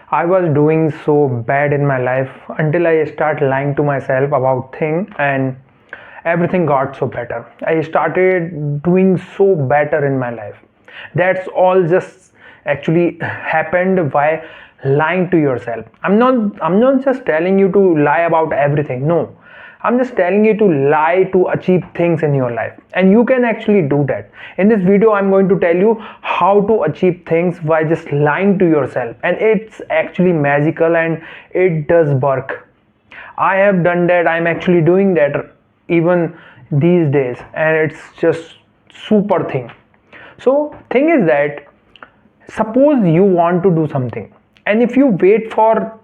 I was doing so bad in my life until I start lying to myself about things, and everything got so better. I started doing so better in my life. That's all just actually happened by lying to yourself. I'm not just telling you to lie about everything. No. I'm just telling you to lie to achieve things in your life, and you can actually do that. In this video, I'm going to tell you how to achieve things by just lying to yourself, and it's actually magical and it does work. I have done that. I'm actually doing that even these days, and it's just super thing. So thing is that, suppose you want to do something, and if you wait for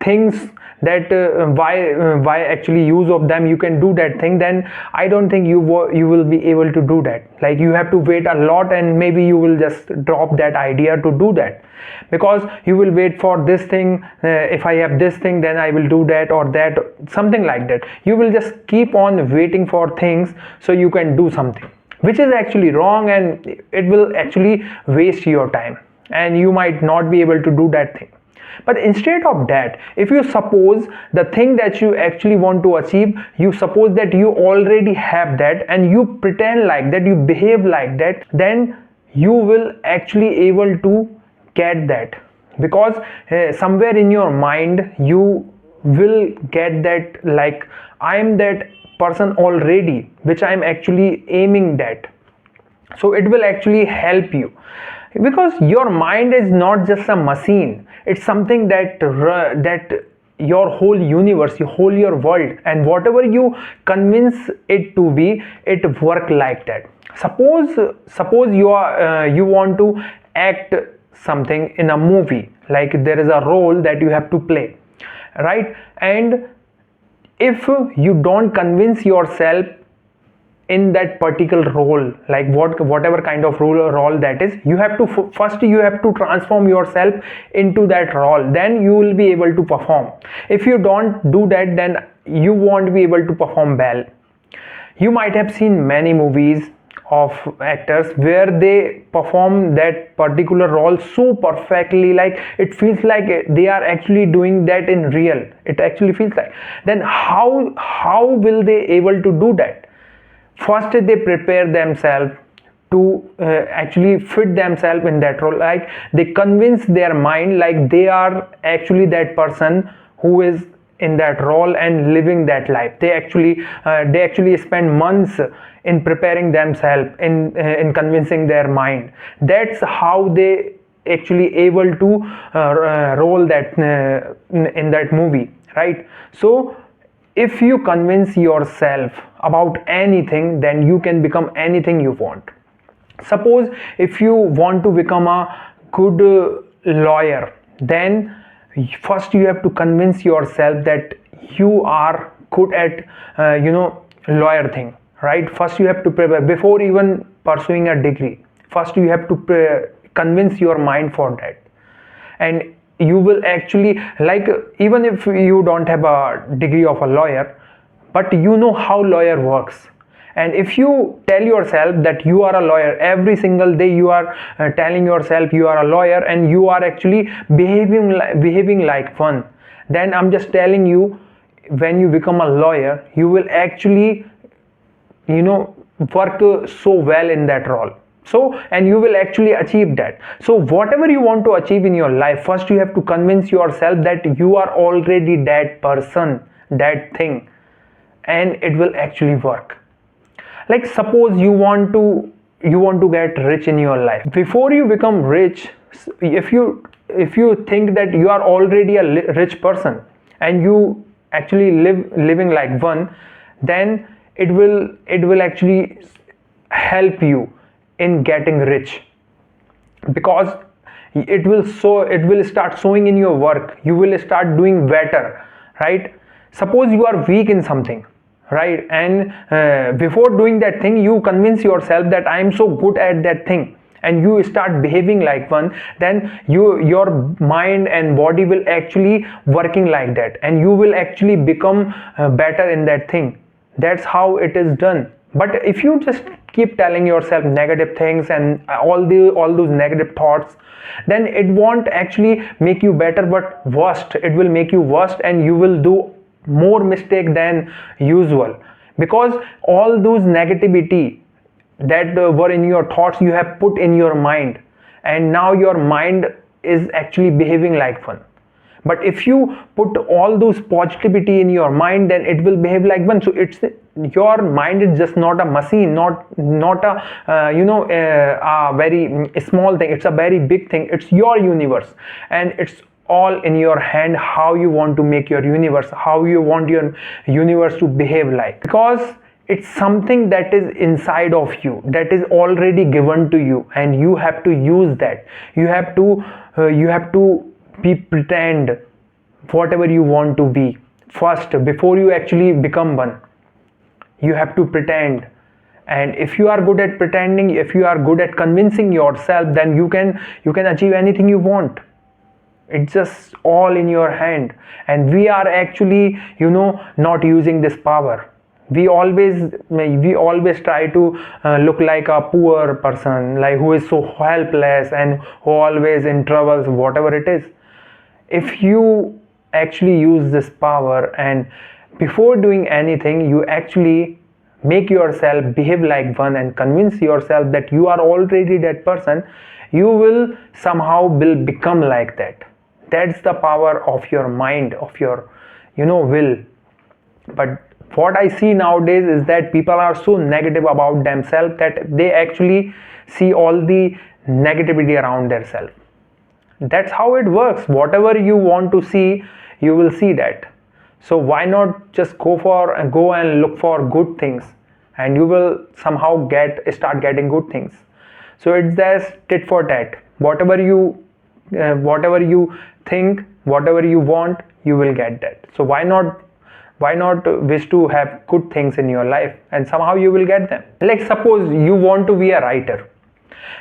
things that why actually use of them you can do that thing, then I don't think you will be able to do that. Like, you have to wait a lot, and maybe you will just drop that idea to do that, because you will wait for this thing. If I have this thing, then I will do that, or that, something like that. You will just keep on waiting for things so you can do something, which is actually wrong, and it will actually waste your time, and you might not be able to do that thing. But instead of that, if you suppose the thing that you actually want to achieve, you suppose that you already have that, and you pretend like that, you behave like that, then you will actually able to get that, because somewhere in your mind you will get that, like, I am that person already, which I am actually aiming that. So it will actually help you, because your mind is not just a machine. It's something that your whole universe, your world, and whatever you convince it to be, it work like that. Suppose you want to act something in a movie, like there is a role that you have to play, right? And if you don't convince yourself in that particular role, like whatever kind of role that is, you have to first you have to transform yourself into that role, then you will be able to perform. If you don't do that, then you won't be able to perform well. You might have seen many movies of actors where they perform that particular role so perfectly, like it feels like they are actually doing that in real. It actually feels like, then how will they able to do that? First, they prepare themselves to actually fit themselves in that role. Like, they convince their mind like they are actually that person who is in that role and living that life. They actually spend months in preparing themselves, in convincing their mind. That's how they actually able to roll that in that movie, right? So if you convince yourself about anything, then you can become anything you want. Suppose if you want to become a good lawyer, then first you have to convince yourself that you are good at lawyer thing, right? First you have to prepare before even pursuing a degree. First you have to convince your mind for that, and you will actually, like, even if you don't have a degree of a lawyer, but you know how lawyer works. And if you tell yourself that you are a lawyer, every single day you are telling yourself you are a lawyer, and you are actually behaving like one, then I'm just telling you, when you become a lawyer, you will actually work so well in that role. So, and you will actually achieve that. So whatever you want to achieve in your life, first you have to convince yourself that you are already that person, that thing, and it will actually work. Like, suppose you want to get rich in your life. Before you become rich, if you think that you are already a rich person, and you actually living like one, then it will actually help you in getting rich, because it will start showing in your work. You will start doing better, right? Suppose you are weak in something, right? And before doing that thing, you convince yourself that I am so good at that thing, and you start behaving like one, then your mind and body will actually working like that, and you will actually become better in that thing. That's how it is done. But if you just keep telling yourself negative things and all those negative thoughts, then it won't actually make you better but worst. It will make you worst, and you will do more mistake than usual, because all those negativity that were in your thoughts you have put in your mind, and now your mind is actually behaving like one. But if you put all those positivity in your mind, then it will behave like one. So it's, your mind is just not a machine, not a a very small thing. It's a very big thing. It's your universe, and it's all in your hand how you want to make your universe, how you want your universe to behave like. Because it's something that is inside of you, that is already given to you, and you have to use that. You have to be pretend whatever you want to be first before you actually become one. You have to pretend, and if you are good at pretending, if you are good at convincing yourself, then you can achieve anything you want. It's just all in your hand, and we are actually not using this power. We always try to look like a poor person, like who is so helpless and who always in troubles, whatever it is. If you actually use this power, and before doing anything you actually make yourself behave like one and convince yourself that you are already that person, you will somehow will become like that. That's the power of your mind, of your will. But what I see nowadays is that people are so negative about themselves that they actually see all the negativity around themselves. That's how it works. Whatever you want to see, you will see that. So why not just go and look for good things, and you will somehow start getting good things. So it's just tit for tat. Whatever you think, whatever you want, you will get that. So why not wish to have good things in your life, and somehow you will get them. Like suppose you want to be a writer,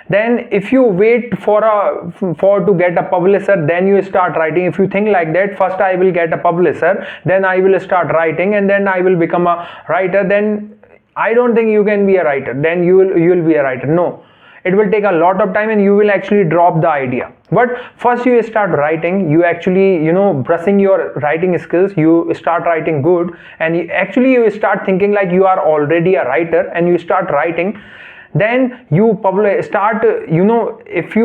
then if you wait for to get a publisher, then you start writing. If you think like that, first I will get a publisher, then I will start writing, and then I will become a writer, then I don't think you can be a writer. Then you will be a writer. No, it will take a lot of time, and you will actually drop the idea. But first you start writing, you actually brushing your writing skills, you start writing good, and you start thinking like you are already a writer, and you start writing. Then you start if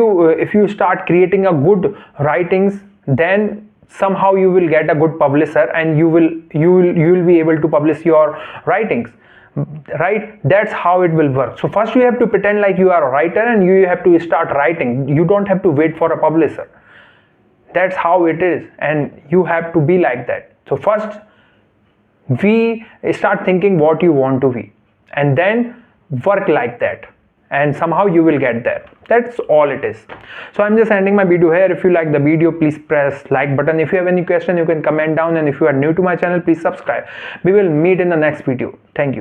you start creating a good writings, then somehow you will get a good publisher, and you will be able to publish your writings, right? That's how it will work. So first you have to pretend like you are a writer, and you have to start writing. You don't have to wait for a publisher. That's how it is, and you have to be like that. So first we start thinking what you want to be, and then work like that, and somehow you will get there. That's all it is. So I'm just ending my video here. If you like the video, please press like button. If you have any question, you can comment down, and if you are new to my channel, please subscribe. We will meet in the next video. Thank you.